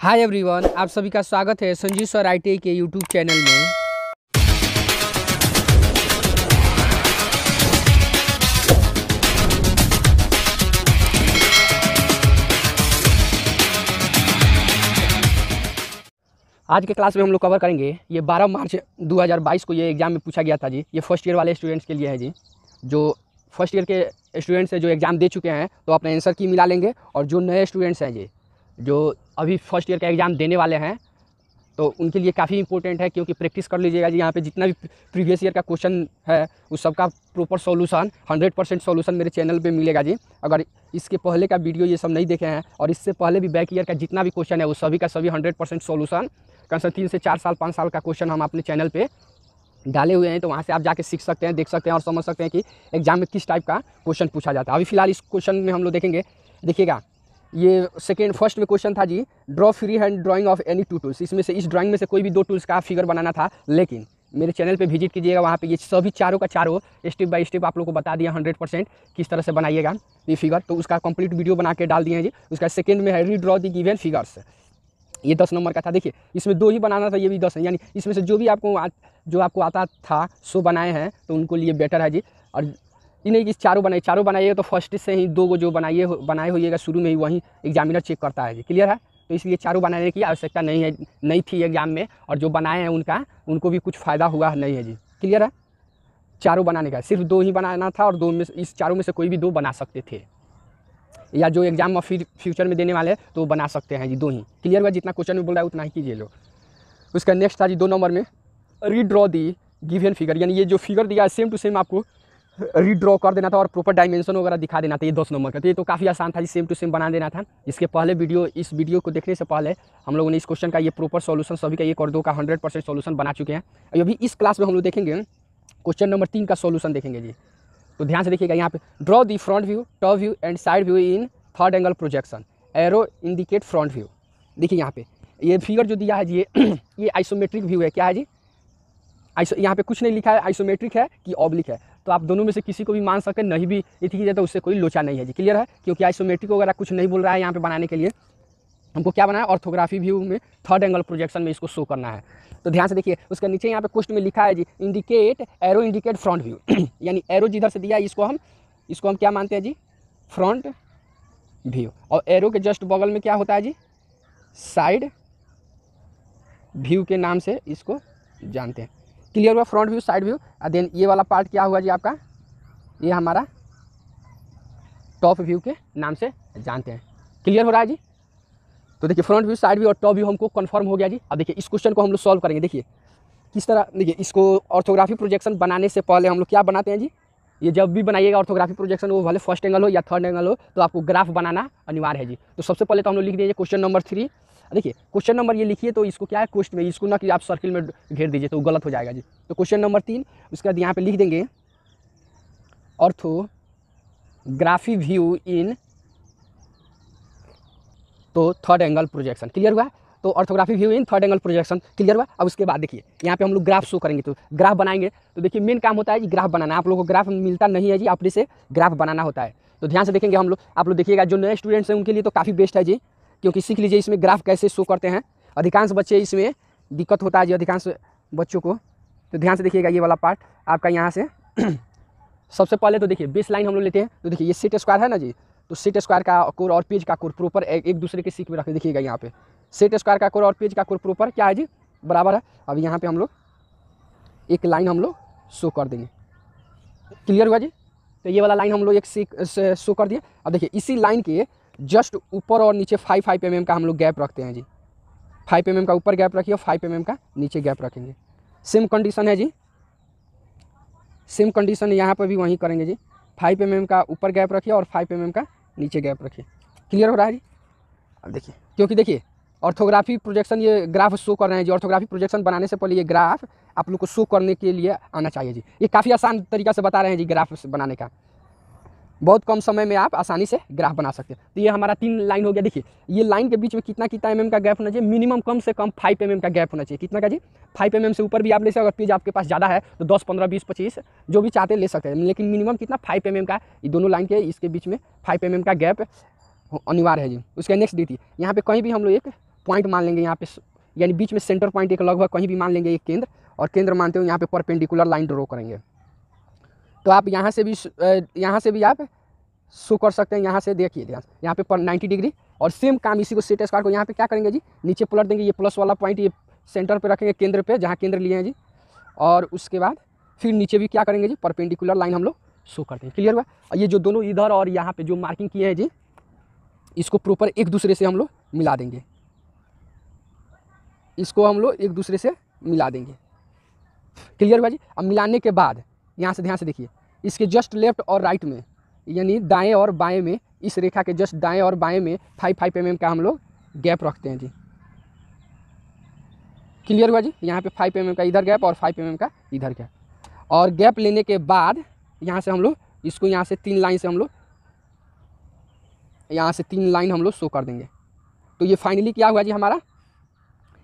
Hi everyone, आप सभी का स्वागत है संजीव सर ITI के यूट्यूब चैनल में। आज के क्लास में हम लोग कवर करेंगे ये 12 मार्च 2022 को ये एग्ज़ाम में पूछा गया था जी। ये फर्स्ट ईयर वाले स्टूडेंट्स के लिए है जी। जो फर्स्ट ईयर के स्टूडेंट्स हैं जो एग्ज़ाम दे चुके हैं तो अपने आंसर की मिला लेंगे, और जो नए स्टूडेंट्स हैं जी जो अभी फर्स्ट ईयर का एग्ज़ाम देने वाले हैं तो उनके लिए काफ़ी इंपॉर्टेंट है, क्योंकि प्रैक्टिस कर लीजिएगा जी। यहाँ पे जितना भी प्रीवियस ईयर का क्वेश्चन है उस सबका प्रॉपर सॉल्यूशन 100% सॉल्यूशन मेरे चैनल पे मिलेगा जी। अगर इसके पहले का वीडियो ये सब नहीं देखे हैं और इससे पहले भी बैक ईयर का जितना भी क्वेश्चन है वो सभी का सभी 100% सॉल्यूशन कम से 3 से 4 साल 5 साल का क्वेश्चन हम अपने चैनल पे डाले हुए हैं, तो वहाँ से आप जाके सीख सकते हैं, देख सकते हैं और समझ सकते हैं कि एग्जाम में किस टाइप का क्वेश्चन पूछा जाता है। अभी फिलहाल इस क्वेश्चन में हम लोग देखेंगे, देखिएगा ये फर्स्ट में क्वेश्चन था जी, draw free hand drawing of any 2 tools. इसमें से इस ड्राइंग में से कोई भी 2 टूल्स का फिगर बनाना था, लेकिन मेरे चैनल पे विजिट कीजिएगा, वहाँ पे ये सभी चारों का चारों स्टेप बाय स्टेप आप लोग को बता दिया 100% किस तरह से बनाइएगा ये फिगर। तो उसका कंप्लीट वीडियो बना के डाल दिए हैं जी। उसका सेकंड में है रीड्रॉ द गिवन फिगर्स, ये 10 नंबर का था। देखिए इसमें 2 ही बनाना था, ये भी 10 है, यानी इसमें से जो भी आपको आता था सो बनाए हैं तो उनको लिए बेटर है जी। और ये नहीं कि चारों बनाइए तो फर्स्ट से ही 2 जो बनाए होइएगा शुरू में ही, वहीं एग्जामिनर चेक करता है जी। क्लियर है? तो इसलिए चारों बनाने की आवश्यकता नहीं थी एग्जाम में, और जो बनाए हैं उनको भी कुछ फ़ायदा हुआ नहीं है जी। क्लियर है? चारों बनाने का सिर्फ 2 ही बनाना था, और 2 में इस चारों में से कोई भी 2 बना सकते थे, या जो एग्जाम में फिर फ्यूचर में देने वाले तो बना सकते हैं जी 2 ही। क्लियर हुआ? जितना क्वेश्चन में बोल रहा है उतना ही कीजिए लो। उसका नेक्स्ट था जी 2 नंबर में रीड्रॉ दी गिवन फिगर, यानी ये जो फिगर दिया है सेम टू सेम आपको रीड्रॉ कर देना था और प्रॉपर डायमेंशन वगैरह दिखा देना था। ये 10 नंबर का, तो ये तो काफ़ी आसान था जी, सेम टू सेम बना देना था। इसके पहले इस वीडियो को देखने से पहले हम लोगों ने इस क्वेश्चन का ये प्रॉपर सॉल्यूशन सभी का 1 और 2 का 100% सॉल्यूशन बना चुके हैं। अभी इस क्लास में हम लोग देखेंगे क्वेश्चन नंबर 3 का सॉल्यूशन देखेंगे जी। तो ध्यान से देखिएगा, यहाँ पे draw the front view, top view and side view in third angle projection, arrow indicate front view. देखिए यहाँ पे ये फिगर जो दिया है जी ये आइसोमेट्रिक व्यू है। क्या है जी? यहाँ पे कुछ नहीं लिखा है आइसोमेट्रिक है कि ऑब्लिक है, तो आप दोनों में से किसी को भी मान सकते हैं, नहीं भी इतनी है तो उससे कोई लोचा नहीं है जी। क्लियर है? क्योंकि आइसोमेट्रिक वगैरह कुछ नहीं बोल रहा है यहाँ पे बनाने के लिए। हमको क्या बनाना है? ऑर्थोग्राफी व्यू में थर्ड एंगल प्रोजेक्शन में इसको शो करना है। तो ध्यान से देखिए, उसके नीचे यहाँ पे क्वेश्चन में लिखा है जी indicate arrow indicate front view यानी एरो जिधर से दिया है इसको हम क्या मानते हैं जी? Front view. और एरो के जस्ट बगल में क्या होता है जी? साइड व्यू के नाम से इसको जानते हैं। क्लियर हुआ? Front view, side view. Then ये वाला पार्ट क्या हुआ जी आपका? ये हमारा टॉप व्यू के नाम से जानते हैं। क्लियर हो रहा है जी? तो देखिए फ्रंट व्यू, साइड व्यू और टॉप व्यू हमको कंफर्म हो गया जी। अब देखिए इस क्वेश्चन को हम लोग सॉल्व करेंगे। देखिए किस तरह, देखिए इसको ऑर्थोग्राफी प्रोजेक्शन बनाने से पहले हम लोग क्या बनाते हैं जी? ये जब भी बनाइएगा ऑर्थोग्राफी प्रोजेक्शन, वो भले फर्स्ट एंगल हो या थर्ड एंगल हो, तो आपको ग्राफ बनाना अनिवार्य है जी। तो सबसे पहले तो हम लोग लिख दीजिए क्वेश्चन नंबर 3। देखिए क्वेश्चन नंबर ये लिखिए, तो इसको क्या है क्वेश्चन में, इसको ना कि आप सर्किल में घेर दीजिए तो गलत हो जाएगा जी। तो क्वेश्चन नंबर 3, उसके बाद यहाँ पे लिख देंगे ऑर्थोग्राफी व्यू इन तो थर्ड एंगल प्रोजेक्शन। क्लियर हुआ? तो orthography view in third angle projection. Clear हुआ? अब उसके बाद देखिए यहाँ पे हम लोग ग्राफ शो करेंगे, तो ग्राफ बनाएंगे। तो देखिए मेन काम होता है जी ग्राफ बनाना। आप लोगों को ग्राफ मिलता नहीं है जी, अपने से ग्राफ बनाना होता है। तो ध्यान से देखेंगे हम लोग, आप लोग देखिएगा, जो नए स्टूडेंट्स हैं उनके लिए तो काफ़ी बेस्ट है जी, क्योंकि सीख लीजिए इसमें ग्राफ कैसे शो करते हैं। अधिकांश बच्चे इसमें दिक्कत होता है जी, अधिकांश बच्चों को। तो ध्यान से देखिएगा ये वाला पार्ट आपका यहाँ से सबसे पहले तो देखिए बेस लाइन हम लोग लेते हैं। तो देखिए ये सेट स्क्वायर है ना जी, तो सेट स्क्वायर का कोर और पेज का कोर प्रॉपर एक दूसरे के सीख में रखें। देखिएगा यहाँ पे सेट स्क्वायर का कोर और पेज का कोर प्रॉपर क्या है जी? बराबर है। अब यहाँ पे हम लोग एक लाइन हम लोग शो कर देंगे। क्लियर हुआ जी? तो ये वाला लाइन हम लोग एक शो कर दिए। अब देखिए इसी लाइन के जस्ट ऊपर और नीचे 5 mm का हम लोग गैप रखते हैं जी। 5 mm का ऊपर गैप रखिए और 5 mm का नीचे गैप रखेंगे। सेम कंडीशन है जी, सेम कंडीशन यहाँ पर भी वहीं करेंगे जी। 5 mm का ऊपर गैप रखिए और 5 mm का नीचे गैप रखिए। क्लियर हो रहा है जी? अब देखिए, क्योंकि देखिए ऑर्थोग्राफी प्रोजेक्शन ये ग्राफ शो कर रहे हैं जी। ऑर्थोग्राफी प्रोजेक्शन बनाने से पहले ये ग्राफ आप लोग को शो करने के लिए आना चाहिए जी। ये काफ़ी आसान तरीका से बता रहे हैं जी ग्राफ बनाने का। बहुत कम समय में आप आसानी से ग्राफ बना सकते हैं। तो ये हमारा 3 लाइन हो गया। देखिए ये लाइन के बीच में कितना mm का गैप होना चाहिए? मिनिमम कम से कम 5 mm का गैप होना चाहिए। कितना का जी? 5 mm से ऊपर भी आप ले सकते हैं। अगर पेज आपके पास ज़्यादा है तो 10, 15, 20, 25 जो भी चाहते ले सकते हैं, लेकिन मिनिमम कितना? 5 mm का। ये दोनों लाइन के इसके बीच में 5 mm का गैप अनिवार्य है जी। उसका नेक्स्ट दी थी यहाँ पे कहीं भी हम लोग एक पॉइंट मान लेंगे यहाँ पे, यानी बीच में सेंटर पॉइंट एक लगभग कहीं भी मान लेंगे एक केंद्र, और केंद्र मानते हुए यहाँ पे परपेंडिकुलर लाइन ड्रॉ करेंगे। तो आप यहाँ से भी आप शो कर सकते हैं। यहाँ से देखिए ध्यान, यहाँ पे 90 डिग्री, और सेम काम इसी को सेट स्क्वायर को यहाँ पे क्या करेंगे जी, नीचे पलट देंगे, ये प्लस वाला पॉइंट ये सेंटर पे रखेंगे, केंद्र पे जहाँ केंद्र लिए हैं जी, और उसके बाद फिर नीचे भी क्या करेंगे जी, परपेंडिकुलर लाइन हम लोग शो करते हैं। क्लियर हुआ? और ये जो दोनों इधर और यहाँ पे जो मार्किंग किए हैं जी, इसको प्रॉपर एक दूसरे से हम लोग मिला देंगे, इसको हम लोग एक दूसरे से मिला देंगे। क्लियर हुआ जी? अब मिलाने के बाद यहाँ से ध्यान से देखिए, इसके जस्ट लेफ्ट और राइट में, यानी दाएं और बाएं में, इस रेखा के जस्ट दाएं और बाएं में 5 mm का हम लोग गैप रखते हैं जी। क्लियर हुआ जी? यहाँ पे 5 mm का इधर गैप और 5 mm का इधर गैप, और गैप लेने के बाद यहाँ से हम लोग इसको यहाँ से 3 लाइन से हम लोग यहाँ से 3 लाइन हम लोग शो कर देंगे। तो ये फाइनली क्या हुआ जी,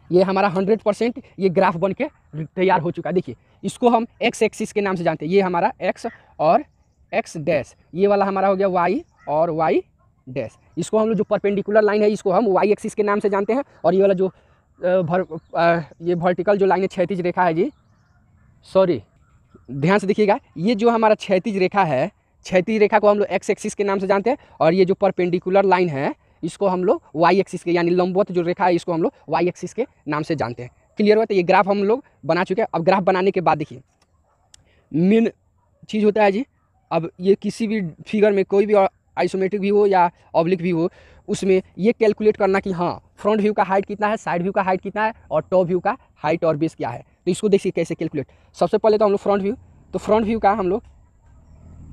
ये हमारा 100% ये ग्राफ बन के तैयार हो चुका है। देखिए इसको हम एक्स एक्सिस के नाम से जानते हैं, ये हमारा एक्स और एक्स डैश, ये वाला हमारा हो गया वाई और वाई डैश। इसको हम लोग जो परपेंडिकुलर लाइन है इसको हम वाई एक्सिस के नाम से जानते हैं, और ये वाला जो ये वर्टिकल जो लाइन है, क्षैतिज रेखा है जी, सॉरी ध्यान से देखिएगा, ये जो हमारा क्षैतिज रेखा है, क्षैतिज रेखा को हम लोग एक्स एक्सिस के नाम से जानते हैं, और ये जो परपेंडिकुलर लाइन है इसको हम लोग वाई एक्सिस के, यानी लंबवत जो रेखा है इसको हम लोग वाई एक्सिस के नाम से जानते हैं। क्लियर हुआ? तो ये ग्राफ हम लोग बना चुके हैं। अब ग्राफ बनाने के बाद देखिए मेन चीज़ होता है जी, अब ये किसी भी फिगर में कोई भी आइसोमेट्रिक भी हो या ऑब्लिक भी हो, उसमें ये कैलकुलेट करना कि हाँ फ्रंट व्यू का हाइट कितना है, साइड व्यू का हाइट कितना है, और टॉप व्यू का हाइट और बेस क्या है। तो इसको देखिए कैसे कैलकुलेट। सबसे पहले तो हम लोग फ्रंट व्यू, तो फ्रंट व्यू का हम लोग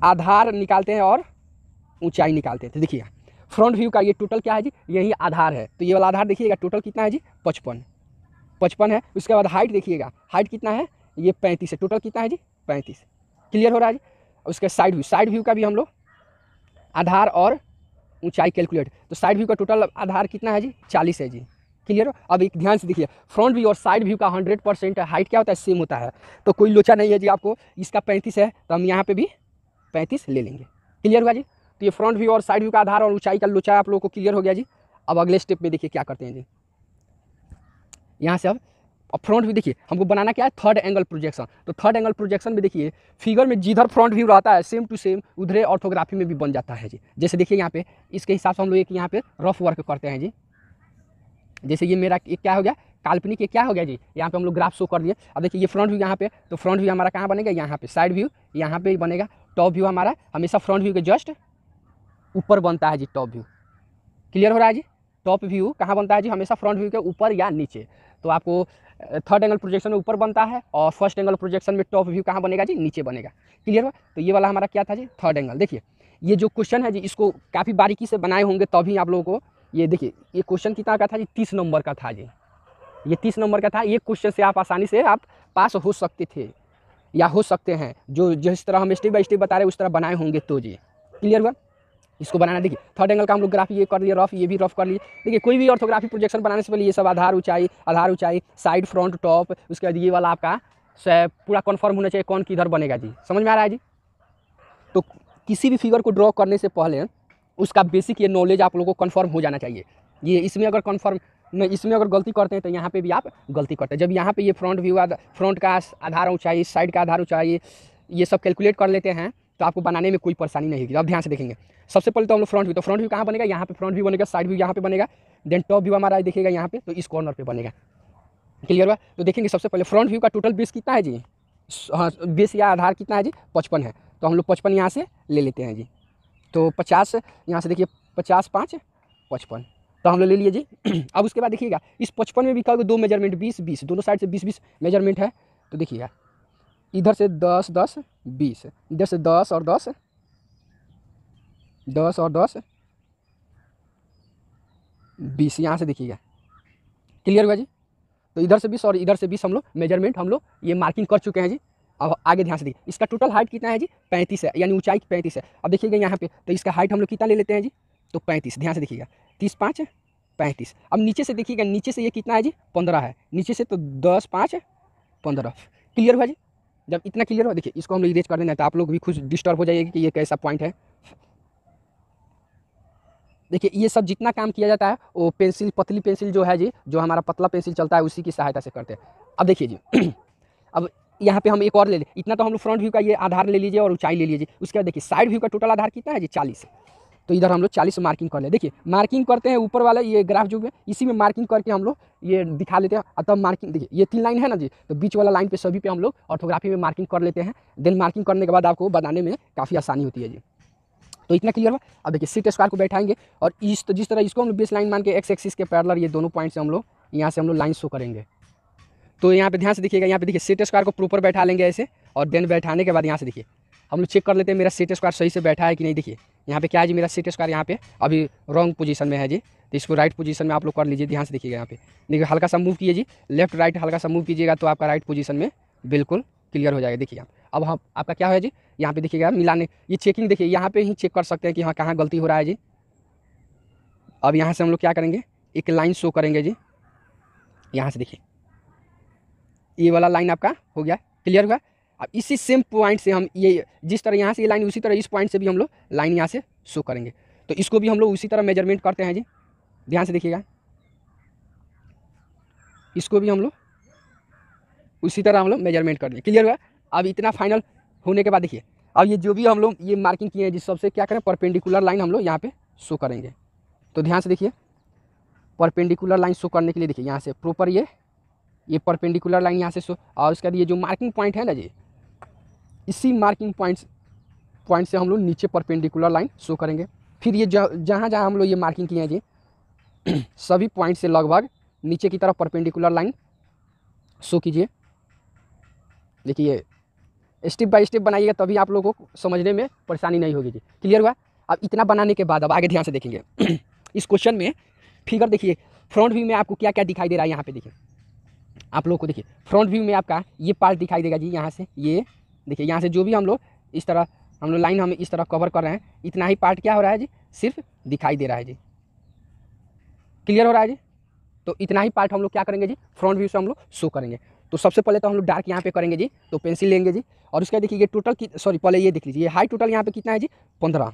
आधार निकालते हैं और ऊंचाई निकालते हैं। तो देखिए फ्रंट व्यू का ये टोटल क्या है जी, यही आधार है, तो ये वाला आधार देखिएगा टोटल कितना है जी, 55 है। उसके बाद हाइट देखिएगा, हाइट कितना है, ये 35 है, टोटल कितना है जी, 35। क्लियर हो रहा है जी? उसके साइड व्यू का भी हम लोग आधार और ऊंचाई कैलकुलेट, तो साइड व्यू का टोटल आधार कितना है जी, 40 है जी। क्लियर हो? अब एक ध्यान से देखिए, फ्रंट व्यू और साइड व्यू का 100% हाइट क्या होता है, सेम होता है, तो कोई लोचा नहीं है जी आपको। इसका 35 है तो हम यहाँ पे भी 35 ले लेंगे। क्लियर हुआ जी? तो ये फ्रंट व्यू और साइड व्यू का आधार और ऊंचाई का लोचा आप लोगों को क्लियर हो गया जी। अब अगले स्टेप में देखिए क्या करते हैं जी, यहाँ से अब फ्रंट व्यू देखिए हमको बनाना क्या है, थर्ड एंगल प्रोजेक्शन। तो थर्ड एंगल प्रोजेक्शन में देखिए फिगर में जिधर फ्रंट व्यू रहता है सेम टू सेम उधर ऑर्थोग्राफी में भी बन जाता है जी। जैसे देखिए यहाँ पे इसके हिसाब से हम लोग एक यहाँ पे रफ वर्क करते हैं जी। जैसे ये मेरा एक क्या हो गया, काल्पनिक एक क्या हो गया जी, यहाँ पे हम लोग ग्राफ शो कर दिए। अब देखिए ये फ्रंट व्यू यहाँ पे, तो फ्रंट व्यू हमारा कहाँ बनेगा, यहाँ पे। साइड व्यू यहाँ पे बनेगा। टॉप व्यू हमारा हमेशा फ्रंट व्यू के जस्ट ऊपर बनता है जी, टॉप व्यू। क्लियर हो रहा है जी? टॉप व्यू कहाँ बनता है जी, हमेशा फ्रंट व्यू के ऊपर या नीचे। तो आपको थर्ड एंगल प्रोजेक्शन में ऊपर बनता है, और फर्स्ट एंगल प्रोजेक्शन में टॉप व्यू कहाँ बनेगा जी, नीचे बनेगा। क्लियर हुआ? तो ये वाला हमारा क्या था जी, थर्ड एंगल। देखिए ये जो क्वेश्चन है जी, इसको काफ़ी बारीकी से बनाए होंगे तभी आप लोगों को ये देखिए, ये क्वेश्चन कितना का था जी, 30 नंबर का था जी। ये 30 नंबर का था। ये क्वेश्चन से आप आसानी से आप पास हो सकते थे या हो सकते हैं, जो जिस तरह हम स्टेप बाय स्टेप बता रहे हैं उस तरह बनाए होंगे तो जी। क्लियर हुआ? इसको बनाना देखिए थर्ड एंगल का हम लोग ग्राफ ये कर दिए रफ, ये भी रफ कर लिए। देखिए कोई भी ऑर्थोग्राफी प्रोजेक्शन बनाने से पहले ये सब आधार ऊंचाई साइड फ्रंट टॉप, उसके बाद ये वाला आपका पूरा कन्फर्म होना चाहिए कौन किधर बनेगा जी। समझ में आ रहा है जी? तो किसी भी फिगर को ड्रॉ करने से पहले उसका बेसिक ये नॉलेज आप लोगों को कन्फर्म हो जाना चाहिए। ये इसमें अगर गलती करते हैं तो यहाँ पे भी आप गलती करते हैं। जब यहाँ पे ये फ्रंट व्यू फ्रंट का आधार ऊंचाई, साइड का आधार ऊंचाई, ये सब कैलकुलेट कर लेते हैं तो आपको बनाने में कोई परेशानी नहीं होगी। अब ध्यान से देखेंगे, सबसे पहले तो हम लोग फ्रंट व्यू, तो फ्रंट व्यू कहाँ बनेगा, यहाँ पे फ्रंट व्यू बनेगा, साइड व्यू यहाँ पे बनेगा, देन टॉप व्यू हमारा देखिएगा यहाँ पे, तो इस कॉर्नर पे बनेगा। क्लियर हुआ? तो देखेंगे सबसे पहले फ्रंट व्यू का टोटल बेस कितना है जी, हाँ बेस या आधार कितना है जी, 55 है। तो हम लोग 55 यहाँ से ले लेते हैं जी। तो 50 यहाँ से देखिए 50 5 55, तो हम लोग ले लिए जी। अब उसके बाद देखिएगा इस 55 में भी क्या 2 मेजरमेंट 20 दोनों साइड से 20 मेजरमेंट है। तो देखिएगा इधर से 10 10 20, इधर से 10 और 10 10 और 10 20, यहाँ से देखिएगा। क्लियर हुआ जी? तो इधर से 20 और इधर से 20 हम लोग मेजरमेंट हम लोग ये मार्किंग कर चुके हैं जी। अब आगे ध्यान से देखिए, इसका टोटल हाइट कितना है जी, 35 है, यानी ऊंचाई 35 है। अब देखिएगा यहाँ पे, तो इसका हाइट हम लोग कितना ले लेते हैं जी, तो 35। ध्यान से देखिएगा 30 5 35। अब नीचे से देखिएगा, नीचे से ये कितना है जी, 15 है, नीचे से तो 10 5 15। क्लियर हुआ जी? जब इतना क्लियर हो देखिए इसको हम लोग इरेज कर देना, तो आप लोग भी खुद डिस्टर्ब हो जाइएगा कि ये कैसा पॉइंट है। देखिए ये सब जितना काम किया जाता है वो पेंसिल, पतली पेंसिल जो है जी, जो हमारा पतला पेंसिल चलता है उसी की सहायता से करते हैं। अब देखिए जी अब यहाँ पे हम एक और ले लें, इतना तो हम लोग फ्रंट व्यू का ये आधार ले लीजिए और ऊंचाई ले लीजिए। उसके बाद देखिए साइड व्यू का टोटल आधार कितना है जी 40। तो इधर हम लोग 40 मार्किंग कर ले। देखिए मार्किंग करते हैं ऊपर वाला ये ग्राफ जो है इसी में मार्किंग करके हम लोग ये दिखा लेते हैं। तब मार्किंग देखिए ये 3 लाइन है ना जी, तो बीच वाला लाइन पे सभी पे हम लोग ऑर्थोग्राफी में मार्किंग कर लेते हैं। देन मार्किंग करने के बाद आपको बनाने में काफ़ी आसानी होती है जी। तो इतना क्लियर हुआ। अब देखिए सेट स्क्वायर को बैठाएंगे और जिस तरह इसको हम लोग बेस लाइन मान के एक्स एक्सिस के पैरेलल ये दोनों पॉइंट से हम लोग यहाँ से हम लोग लाइन शो करेंगे। तो यहाँ पे ध्यान से देखिएगा, यहाँ पे देखिए सेट स्क्वायर को प्रॉपर बैठा लेंगे ऐसे, और देन बैठाने के बाद यहाँ से देखिए हम लोग चेक कर लेते हैं मेरा सेट स्क्वायर सही से बैठा है कि नहीं। देखिए यहाँ पे क्या है जी, मेरा सेट स्क्वायर यहाँ पे अभी रॉन्ग पोजीशन में है जी, तो इसको राइट पोजीशन में आप लोग कर लीजिए। ध्यान से देखिएगा यहाँ पे देखिए हल्का सा मूव कीजिए जी, लेफ्ट राइट हल्का सा मूव कीजिएगा तो आपका राइट पोजीशन में बिल्कुल क्लियर हो जाएगा। देखिए अब हम आपका क्या है जी, यहाँ पे देखिएगा मिलाने ये चेकिंग, देखिए यहाँ पे ही चेक कर सकते हैं कि हाँ कहाँ गलती हो रहा है जी। अब यहाँ से हम लोग क्या करेंगे, एक लाइन शो करेंगे जी। यहाँ से देखिए ये वाला लाइन आपका हो गया, क्लियर हुआ। अब इसी सेम पॉइंट से हम ये जिस तरह यहाँ से ये लाइन उसी तरह इस पॉइंट से भी हम लोग लाइन यहाँ से शो करेंगे। तो इसको भी हम लोग उसी तरह मेजरमेंट करते हैं जी। ध्यान से देखिएगा इसको भी हम लोग उसी तरह हम लोग मेजरमेंट कर देंगे, क्लियर हुआ। अब इतना फाइनल होने के बाद देखिए अब ये जो भी हम लोग ये मार्किंग किए हैं जिस सबसे क्या करें परपेंडिकुलर लाइन हम लोग यहाँ पे शो करेंगे। तो ध्यान से देखिए परपेंडिकुलर लाइन शो करने के लिए देखिए यहाँ से प्रॉपर ये परपेंडिकुलर लाइन यहाँ से शो, और उसके बाद ये जो मार्किंग पॉइंट है ना जी, इसी मार्किंग पॉइंट से हम लोग नीचे परपेंडिकुलर लाइन शो करेंगे। फिर ये जहाँ जहाँ हम लोग ये मार्किंग किए हैं जी सभी पॉइंट से लगभग नीचे की तरफ परपेंडिकुलर लाइन शो कीजिए। देखिए स्टेप बाय स्टेप बनाइएगा तभी आप लोगों को समझने में परेशानी नहीं होगी जी, क्लियर हुआ। अब इतना बनाने के बाद अब आगे ध्यान से देखेंगे इस क्वेश्चन में फिगर देखिए फ्रंट व्यू में आपको क्या क्या दिखाई दे रहा है। यहाँ पे देखिए आप लोग को देखिए फ्रंट व्यू में आपका ये पार्ट दिखाई देगा जी। यहाँ से ये देखिए यहाँ से जो भी हम लोग इस तरह हम लोग लाइन हम इस तरह कवर कर रहे हैं, इतना ही पार्ट क्या हो रहा है जी, सिर्फ दिखाई दे रहा है जी, क्लियर हो रहा है जी। तो इतना ही पार्ट हम लोग क्या करेंगे जी, फ्रंट व्यू से हम लोग शो करेंगे। तो सबसे पहले तो हम लोग डार्क यहाँ पे करेंगे जी, तो पेंसिल लेंगे जी, और उसका देखिए ये टोटल सॉरी पहले ये देख लीजिए ये हाई टोटल यहाँ पे कितना है जी 15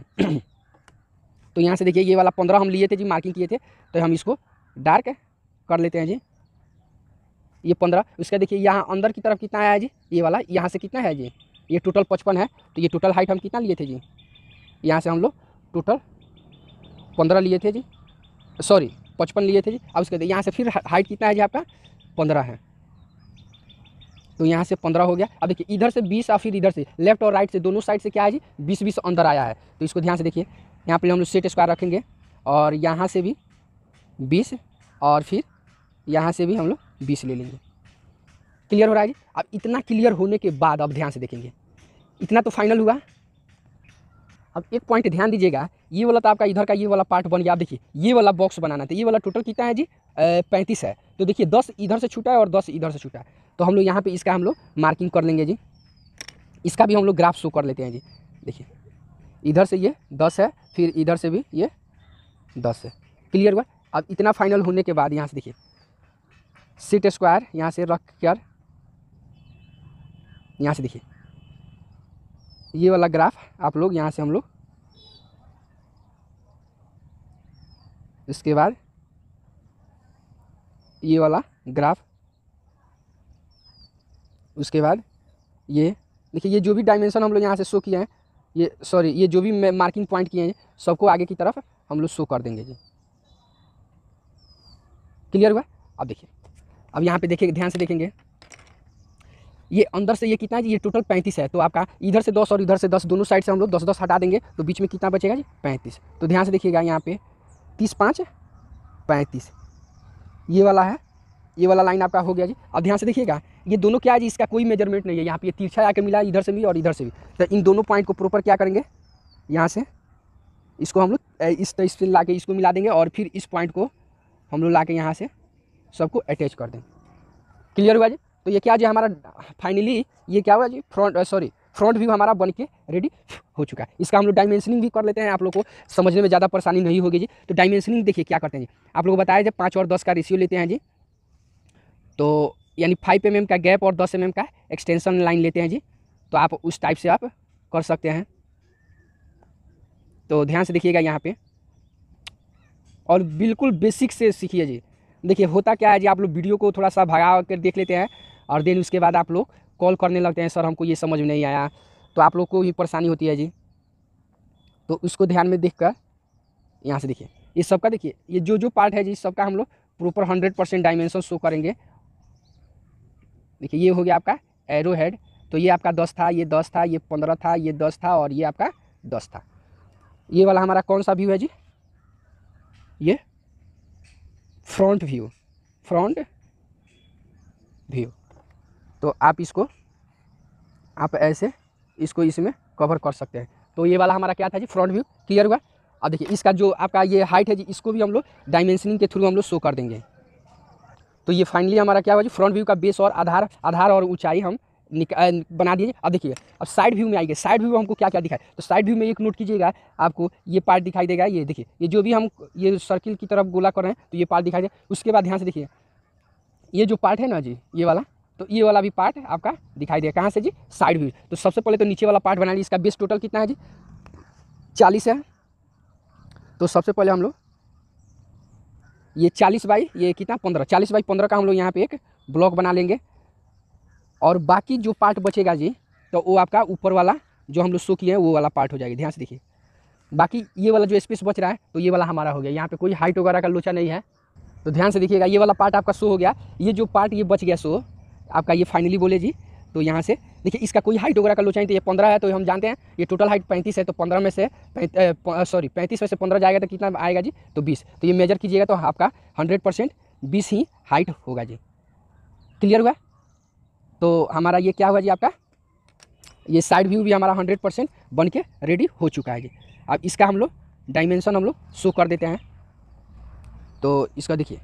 तो यहाँ से देखिए ये वाला 15 हम लिए थे जी, मार्किंग किए थे, तो हम इसको डार्क कर लेते हैं जी ये 15। उसका देखिए यहाँ अंदर की तरफ कितना आया है जी, ये वाला यहाँ से कितना है जी, ये टोटल 55 है। तो ये टोटल हाइट हम कितना लिए थे जी, यहाँ से हम लोग टोटल 15 लिए थे जी, सॉरी 55 लिए थे जी। अब उसके यहाँ से फिर हाइट कितना है जी आपका 15 है, तो यहाँ से 15 हो गया। अब देखिए इधर से 20 और फिर इधर से लेफ्ट और राइट से दोनों साइड से क्या है जी 20-20 अंदर आया है। तो इसको ध्यान से देखिए यहाँ पे हम लोग सेट स्क्वायर रखेंगे और यहाँ से भी 20 और फिर यहाँ से भी हम लोग 20 ले लेंगे, क्लियर हो रहा है जी। अब इतना क्लियर होने के बाद अब ध्यान से देखेंगे, इतना तो फाइनल हुआ। अब एक पॉइंट ध्यान दीजिएगा, ये वाला तो आपका इधर का ये वाला पार्ट बन गया। आप देखिए ये वाला बॉक्स बनाना था, ये वाला टोटल कितना है जी 35 है। तो देखिए 10 इधर से छूटा है और 10 इधर से छूटा है, तो हम लोग यहाँ पे इसका हम लोग मार्किंग कर लेंगे जी। इसका भी हम लोग ग्राफ शो कर लेते हैं जी। देखिए इधर से ये 10 है, फिर इधर से भी ये 10 है, क्लियर हुआ। अब इतना फाइनल होने के बाद यहाँ से देखिए सेट स्क्वायर यहाँ से रख कर यहाँ से देखिए ये वाला ग्राफ आप लोग यहाँ से हम लोग, इसके बाद ये वाला ग्राफ, उसके बाद ये देखिए ये जो भी डायमेंशन हम लोग यहाँ से शो किए हैं, ये सॉरी ये जो भी मार्किंग पॉइंट किए हैं सबको आगे की तरफ हम लोग शो कर देंगे जी, क्लियर हुआ। अब देखिए अब यहाँ पे देखिए ध्यान से देखेंगे ये अंदर से ये कितना है जी, ये टोटल 35 है। तो आपका इधर से 10 और इधर से 10 दोनों साइड से हम लोग 10-10 हटा देंगे, तो बीच में कितना बचेगा जी 35। तो ध्यान से देखिएगा यहाँ पे 30-5 35 ये वाला है, ये वाला लाइन आपका हो गया जी। अब ध्यान से देखिएगा ये दोनों क्या है जी, इसका कोई मेजरमेंट नहीं है। यहाँ पे ये तिरछा आके मिला इधर से भी और इधर से भी, तो इन दोनों पॉइंट को प्रॉपर क्या करेंगे, यहाँ से इसको हम लोग इस तरह से ला के इसको मिला देंगे और फिर इस पॉइंट को हम लोग ला के यहाँ से सबको अटैच कर देंगे, क्लियर हुआ जी। तो ये क्या जी हमारा फाइनली ये क्या हुआ जी फ्रंट व्यू हमारा बन के रेडी हो चुका है। इसका हम लोग डायमेंशनिंग भी कर लेते हैं, आप लोग को समझने में ज़्यादा परेशानी नहीं होगी जी। तो डायमेंशनिंग देखिए क्या करते हैं जी, आप लोग को बताया जब 5 और 10 का रेशियो लेते हैं जी, तो यानी 5 mm का गैप और 10 mm का एक्सटेंशन लाइन लेते हैं जी। तो आप उस टाइप से आप कर सकते हैं। तो ध्यान से देखिएगा यहाँ पे और बिल्कुल बेसिक से सीखिए जी। देखिए होता क्या है जी, आप लोग वीडियो को थोड़ा सा भगा कर देख लेते हैं और देन उसके बाद आप लोग कॉल करने लगते हैं, सर हमको ये समझ में नहीं आया, तो आप लोग को भी परेशानी होती है जी। तो उसको ध्यान में देख कर यहाँ से देखिए, ये सबका देखिए, ये जो जो पार्ट है जी सबका हम लोग प्रॉपर 100% डायमेंशन शो करेंगे। देखिए ये हो गया आपका एरो हेड, तो ये आपका 10 था, ये 10 था, ये 15 था, ये 10 था और ये आपका 10 था। ये वाला हमारा कौन सा व्यू है जी, ये फ्रंट व्यू, फ्रंट व्यू। तो आप इसको आप ऐसे इसको इसमें कवर कर सकते हैं। तो ये वाला हमारा क्या था जी, फ्रंट व्यू। क्लियर हुआ। अब देखिए इसका जो आपका ये हाइट है जी, इसको भी हम लोग डायमेंशनिंग के थ्रू हम लोग शो कर देंगे। तो ये फाइनली हमारा क्या हुआ जी, फ्रंट व्यू का बेस और आधार और ऊंचाई हम बना दिए। अब देखिए अब साइड व्यू में आएंगे, साइड व्यू हमको क्या क्या दिखाए, तो साइड व्यू में एक नोट कीजिएगा, आपको ये पार्ट दिखाई देगा। ये देखिए ये जो भी हम ये सर्किल की तरफ गोला कर रहे हैं तो ये पार्ट दिखाई दे। उसके बाद ध्यान से देखिए ये जो पार्ट है ना जी, ये वाला, तो ये वाला भी पार्ट आपका दिखाई देगा। कहाँ से जी, साइड व्यू। तो सबसे पहले तो नीचे वाला पार्ट बना लीजिए। इसका बेस टोटल कितना है जी, 40 है। तो सबसे पहले हम लोग ये 40 बाई ये कितना 15, 40 बाई 15 का हम लोग यहाँ पे एक ब्लॉक बना लेंगे। और बाकी जो पार्ट बचेगा जी, तो वो आपका ऊपर वाला जो हम लोग शो किए हैं वो वाला पार्ट हो जाएगा। ध्यान से देखिए, बाकी ये वाला जो स्पेस बच रहा है तो ये वाला हमारा हो गया। यहाँ पे कोई हाइट वगैरह का लोचा नहीं है। तो ध्यान से देखिएगा, ये वाला पार्ट आपका शो हो गया। ये जो पार्ट ये बच गया शो आपका, ये फाइनली बोले जी। तो यहाँ से देखिए इसका कोई हाइट वगैरह का लोचा नहीं, तो ये 15 है, तो हम जानते हैं ये टोटल हाइट 35 है। तो 15 में से 35 में से 15 जाएगा तो कितना आएगा जी, तो 20। तो ये मेजर कीजिएगा तो आपका 100% 20 ही हाइट होगा जी। क्लियर हुआ। तो हमारा ये क्या हुआ जी, आपका ये साइड व्यू भी हमारा 100% बन के रेडी हो चुका है जी। अब इसका हम लोग डायमेंशन हम लोग शो कर देते हैं। तो इसका देखिए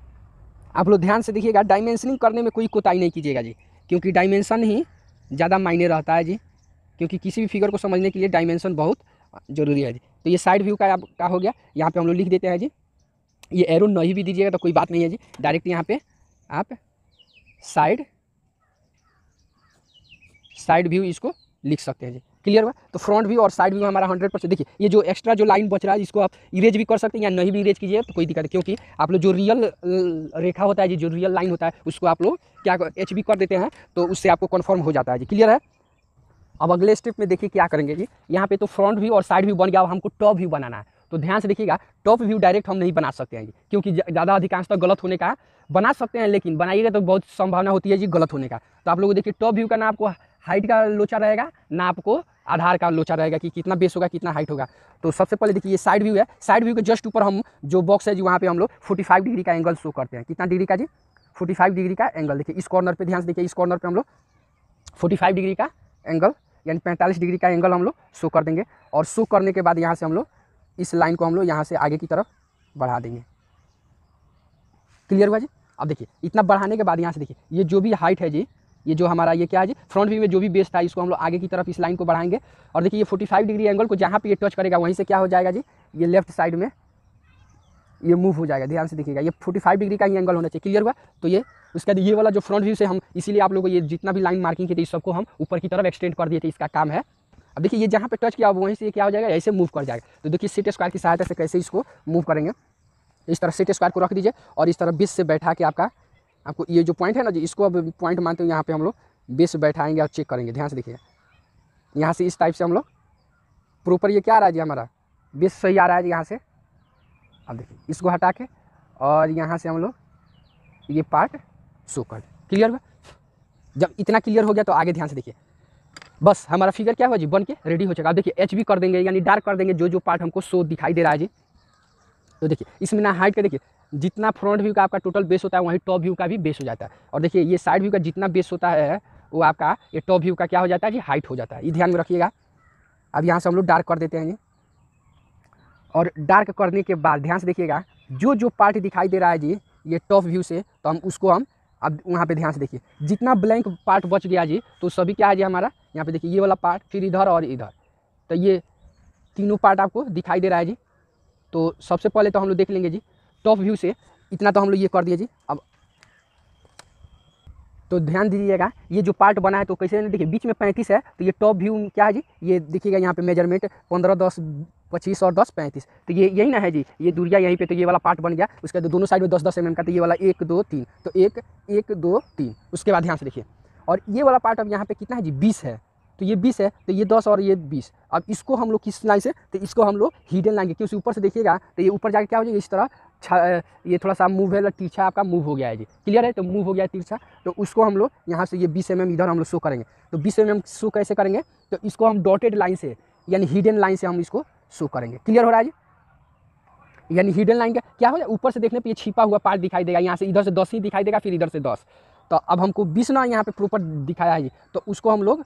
आप लोग ध्यान से देखिएगा, डायमेंशनिंग करने में कोई कोताही नहीं कीजिएगा जी, क्योंकि डायमेंशन ही ज़्यादा मायने रहता है जी। क्योंकि किसी भी फिगर को समझने के लिए डायमेंशन बहुत ज़रूरी है जी। तो ये साइड व्यू का आपका हो गया। यहाँ पे हम लोग लिख देते हैं जी, ये एरो नहीं भी दीजिएगा तो कोई बात नहीं है जी, डायरेक्ट यहाँ पे आप साइड व्यू इसको लिख सकते हैं जी। क्लियर हुआ। तो फ्रंट व्यू और साइड व्यू हमारा 100%। देखिए ये जो एक्स्ट्रा जो लाइन बच रहा है इसको आप इरेज भी कर सकते हैं या नहीं भी इरेज कीजिए तो कोई दिक्कत नहीं, क्योंकि आप लोग जो रियल रेखा होता है जी, जो रियल लाइन होता है उसको आप लोग क्या एच भी कर देते हैं, तो उससे आपको कन्फर्म हो जाता है जी। क्लियर है। अब अगले स्टेप में देखिए क्या करेंगे जी, यहाँ पे तो फ्रंट व्यू और साइड व्यू बन गया। अब हमको टॉप व्यू बनाना है। तो ध्यान से देखिएगा, टॉप व्यू डायरेक्ट हम नहीं बना सकते हैं जी, क्योंकि ज़्यादा अधिकांश तो गलत होने का। बना सकते हैं लेकिन बनाइएगा तो बहुत संभावना होती है जी गलत होने का। तो आप लोग देखिए टॉप व्यू का ना आपको हाइट का लोचा रहेगा, ना आपको आधार का लोचा रहेगा कि कितना बेस होगा कितना हाइट होगा। तो सबसे पहले देखिए ये साइड व्यू है। साइड व्यू के जस्ट ऊपर हम जो बॉक्स है जी, वहाँ पे हम लोग 45 डिग्री का एंगल शो करते हैं। कितना डिग्री का जी, 45 डिग्री का एंगल। देखिए इस कॉर्नर पे ध्यान से देखिए, इस कॉर्नर पे हम लोग 45 डिग्री का एंगल यानी 45 डिग्री का एंगल हम लोग शो कर देंगे। और शो करने के बाद यहाँ से हम लोग इस लाइन को हम लोग यहाँ से आगे की तरफ बढ़ा देंगे। क्लियर हुआ जी। अब देखिए इतना बढ़ाने के बाद यहाँ से देखिए ये जो भी हाइट है जी, ये जो हमारा ये क्या है जी, फ्रंट व्यू में जो भी बेस था इसको हम लोग आगे की तरफ इस लाइन को बढ़ाएंगे। और देखिए ये 45 डिग्री एंगल को जहाँ पे ये टच करेगा वहीं से क्या हो जाएगा जी, ये लेफ्ट साइड में ये मूव हो जाएगा। ध्यान से देखिएगा, ये 45 डिग्री का ही एंगल होना चाहिए। क्लियर हुआ। तो ये उसके बाद ये वाला जो फ्रंट व्यू से हम इसीलिए आप लोगों को ये जितना भी लाइन मार्किंग की थी सबको हम ऊपर की तरफ एक्सटेंड कर दिए थे, इसका काम है। अब देखिए ये जहाँ पे टच किया वहीं से क्या हो जाएगा, ऐसे मूव कर जाएगा। तो देखिए सेट स्क्वायर की सहायता से कैसे इसको मूव करेंगे। इस तरह सेट स्क्वायर को रख दीजिए और इस तरह बेस से बैठा के आपको ये जो पॉइंट है ना जी, इसको अब पॉइंट मानते हुए यहाँ पे हम लोग बेस बैठाएंगे और चेक करेंगे। ध्यान से देखिए यहाँ से इस टाइप से हम लोग प्रॉपर ये क्या आ रहा है जी, हमारा बेस सही आ रहा है जी यहाँ से। अब देखिए इसको हटा के और यहाँ से हम लोग ये पार्ट शो कर दें। क्लियर हुआ। जब इतना क्लियर हो गया तो आगे ध्यान से देखिए, बस हमारा फिगर क्या हुआ जी, बन के रेडी हो जाएगा। अब देखिए एच भी कर देंगे यानी डार्क कर देंगे जो जो पार्ट हमको शो दिखाई दे रहा है जी। तो देखिए इसमें ना हाइट का देखिए जितना फ्रंट व्यू का आपका टोटल बेस होता है वहीं टॉप व्यू का भी बेस हो जाता है। और देखिए ये साइड व्यू का जितना बेस होता है वो आपका ये टॉप व्यू का क्या हो जाता है जी, हाइट हो जाता है। ये ध्यान में रखिएगा। अब यहाँ से हम लोग डार्क कर देते हैं जी। और डार्क करने के बाद ध्यान से देखिएगा, जो जो पार्ट दिखाई दे रहा है जी ये टॉप व्यू से, तो हम उसको हम अब वहाँ पे ध्यान से देखिए जितना ब्लैंक पार्ट बच गया जी, तो सभी क्या है जी हमारा यहाँ पे देखिए ये वाला पार्ट, फिर इधर और इधर, तो ये तीनों पार्ट आपको दिखाई दे रहा है जी। तो सबसे पहले तो हम लोग देख लेंगे जी टॉप व्यू से, इतना तो हम लोग ये कर दिए जी। अब तो ध्यान दीजिएगा, ये जो पार्ट बना है तो कैसे देखिए बीच में 35 है, तो ये टॉप व्यू क्या है जी, ये देखिएगा यहाँ पे मेजरमेंट 15, 10, 25 और 10, 35, तो ये यही ना है जी, ये दूरिया यहीं पे, तो ये वाला पार्ट बन गया। उसके बाद दोनों साइड में 10-10 mm का, तो ये वाला 1, 2, 3, तो 1, 1, 2, 3। उसके बाद ध्यान से देखिए, और ये वाला पार्ट अब यहाँ पे कितना है जी, 20 है, तो ये 20 है, तो ये 10 और ये 20। अब इसको हम लोग किस लाइन से, तो इसको हम लोग हिडन लाएंगे, क्योंकि ऊपर से देखिएगा तो ये ऊपर जाके क्या हो जाएगा, इस तरह ये थोड़ा सा मूव है, तिरछा आपका मूव हो गया है जी, क्लियर है, तो मूव हो गया है तिरछा, तो उसको हम लोग यहाँ से ये 20 mm इधर हम लोग शो करेंगे। तो 20 mm शो कैसे करेंगे, तो इसको हम डॉटेड लाइन से यानी हिडन लाइन से हम इसको शो करेंगे। क्लियर हो रहा है जी, यानी हिडन लाइन का क्या हो जाए, ऊपर से देखने पे ये छिपा हुआ पार्ट दिखाई देगा, यहाँ से इधर से 10 ही दिखाई देगा, फिर इधर से 10। तो अब हमको 20 ना यहाँ पे प्रॉपर दिखाया है जी, तो उसको हम लोग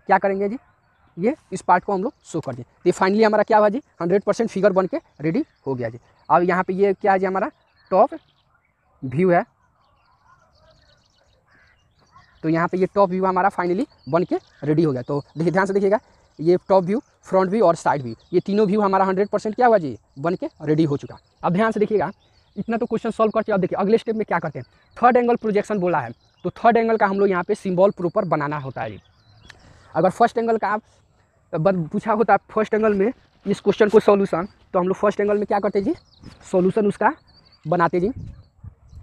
क्या करेंगे जी, ये इस पार्ट को हम लोग शो कर दें। तो फाइनली हमारा क्या हुआ जी, 100% फिगर बन के रेडी हो गया जी। अब यहाँ पे ये क्या है जी, हमारा टॉप व्यू है, तो यहाँ पे ये टॉप व्यू हमारा फाइनली बन के रेडी हो गया। तो देखिए ध्यान से देखिएगा, ये टॉप व्यू, फ्रंट व्यू और साइड व्यू, ये तीनों व्यू हमारा 100% क्या हुआ जी, बन के रेडी हो चुका। अब ध्यान से देखिएगा, इतना तो क्वेश्चन सॉल्व करते हैं। अब देखिए अगले स्टेप में क्या करते हैं, थर्ड एंगल प्रोजेक्शन बोला है, तो थर्ड एंगल का हम लोग यहाँ पे सिंबल प्रॉपर बनाना होता है जी। अगर फर्स्ट एंगल का आप पूछा होता है फर्स्ट एंगल में इस क्वेश्चन को सॉल्यूशन, तो हम लोग फर्स्ट एंगल में क्या करते जी, सॉल्यूशन उसका बनाते जी।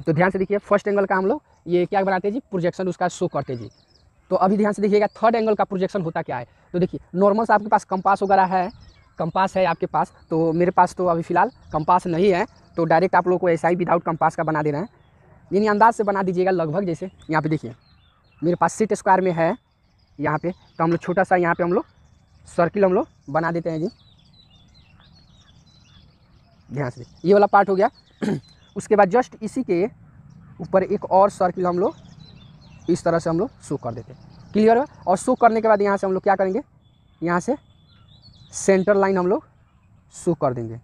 तो ध्यान से देखिए, फर्स्ट एंगल का हम लोग ये क्या बनाते जी, प्रोजेक्शन उसका शो करते जी। तो अभी ध्यान से देखिएगा, थर्ड एंगल का प्रोजेक्शन होता क्या है। तो देखिए नॉर्मल से आपके पास कंपास वगैरह है, कंपास है आपके पास, तो मेरे पास तो अभी फ़िलहाल कंपास नहीं है, तो डायरेक्ट आप लोग को ऐसा ही विदाउट कंपास का बना दे रहे हैं, यानी अंदाज से बना दीजिएगा लगभग। जैसे यहाँ पे देखिए मेरे पास सेट स्क्वायर में है यहाँ पे, तो हम लोग छोटा सा यहाँ पे हम लोग सर्किल हम लोग बना देते हैं जी। ध्यान से ये वाला पार्ट हो गया। उसके बाद जस्ट इसी के ऊपर एक और सर्किल हम लोग इस तरह से हम लोग शो कर देते हैं। क्लियर है, और शो करने के बाद यहाँ से हम लोग क्या करेंगे, यहाँ से सेंटर लाइन हम लोग शो कर देंगे।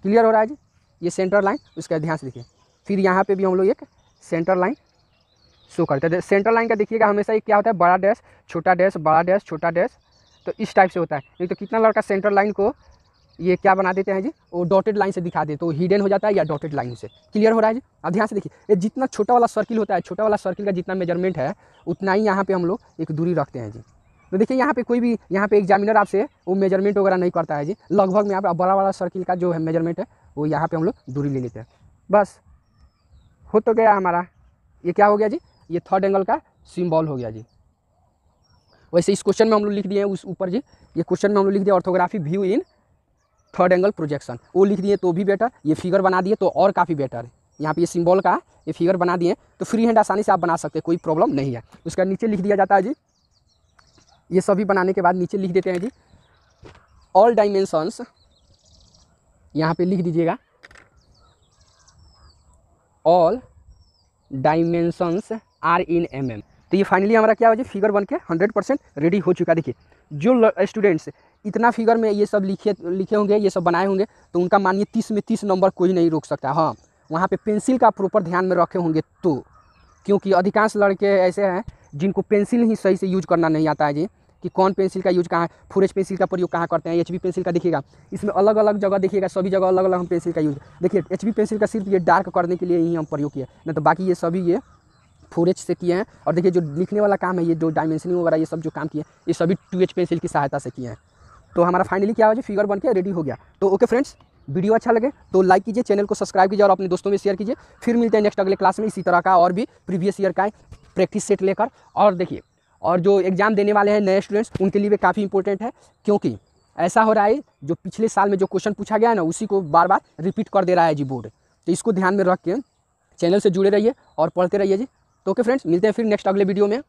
क्लियर हो रहा है जी, ये सेंटर लाइन। उसके बाद ध्यान से देखिए, फिर यहाँ पे भी हम लोग एक सेंटर लाइन शो करते हैं। सेंटर लाइन का देखिएगा हमेशा ये क्या होता है, बड़ा डैश, छोटा डैश, बड़ा डैश, छोटा डैश, तो इस टाइप से होता है। नहीं तो कितना लड़का सेंटर लाइन को ये क्या बना देते हैं जी, वो डॉटेड लाइन से दिखा दे, तो हिडन हो जाता है या डॉटेड लाइन से। क्लियर हो रहा है जी। अब ध्यान से देखिए, ये जितना छोटा वाला सर्किल होता है, छोटा वाला सर्किल का जितना मेजरमेंट है उतना ही यहाँ पे हम लोग एक दूरी रखते हैं जी। तो देखिए यहाँ पे कोई भी यहाँ पे एग्जामिनर आपसे वो मेजरमेंट वगैरह नहीं करता है जी, लगभग में यहाँ पे बड़ा वाला सर्किल का जो है मेजरमेंट है वो यहाँ पे हम लोग दूरी ले लेते हैं। बस हो तो गया हमारा, ये क्या हो गया जी, ये थर्ड एंगल का सिंबल हो गया जी। वैसे इस क्वेश्चन में हम लोग लिख दिए उस ऊपर जी, ये क्वेश्चन में हम लोग लिख दिया orthography view in third angle projection, वो लिख दिए तो भी बेटर, ये फिगर बना दिए तो और काफ़ी बेटर है। यहाँ पे ये सिंबल का ये फिगर बना दिए तो फ्री हैंड आसानी से आप बना सकते हैं, कोई प्रॉब्लम नहीं है। उसका नीचे लिख दिया जाता है जी, ये सभी बनाने के बाद नीचे लिख देते हैं जी ऑल डायमेंशंस, यहाँ पे लिख दीजिएगा all dimensions are in mm। तो ये फाइनली हमारा क्या हो जी, फिगर बन के 100% रेडी हो चुका। देखिए जो स्टूडेंट्स इतना फिगर में ये सब लिखे होंगे, ये सब बनाए होंगे, तो उनका मानिए 30 में 30 नंबर कोई नहीं रोक सकता। हाँ, वहाँ पे पेंसिल का प्रॉपर ध्यान में रखे होंगे, तो क्योंकि अधिकांश लड़के ऐसे हैं जिनको पेंसिल ही सही से यूज करना नहीं आता है जी, कि कौन पेंसिल का यूज कहाँ है, 4H पेंसिल का प्रयोग कहाँ करते हैं, HB पेंसिल का देखिएगा, इसमें अलग अलग जगह देखिएगा, सभी जगह अलग अलग हम पेंसिल का यूज। देखिए HB पेंसिल का सिर्फ ये डार्क करने के लिए ही हम प्रयोग किए, नहीं तो बाकी ये सभी ये 4H से किए हैं। और देखिए जो लिखने वाला काम है, ये जो डायमेंशनिंग वगैरह ये सब जो काम किए ये सभी 2H पेंसिल की सहायता से किए हैं। तो हमारा फाइनली क्या हो जी, फिगर बन के रेडी हो गया। तो ओके फ्रेंड्स, वीडियो अच्छा लगे तो लाइक कीजिए, चैनल को सब्सक्राइब कीजिए और अपने दोस्तों में शेयर कीजिए। फिर मिलते हैं नेक्स्ट अगले क्लास में इसी तरह का और भी प्रीवियस ईयर का प्रैक्टिस सेट लेकर। और देखिए, और जो एग्जाम देने वाले हैं नए स्टूडेंट्स, उनके लिए भी काफ़ी इंपॉर्टेंट है, क्योंकि ऐसा हो रहा है जो पिछले साल में जो क्वेश्चन पूछा गया है ना, उसी को बार बार रिपीट कर दे रहा है जी बोर्ड। तो इसको ध्यान में रख के चैनल से जुड़े रहिए और पढ़ते रहिए जी। तो ओके फ्रेंड्स, मिलते हैं फिर नेक्स्ट अगले वीडियो में।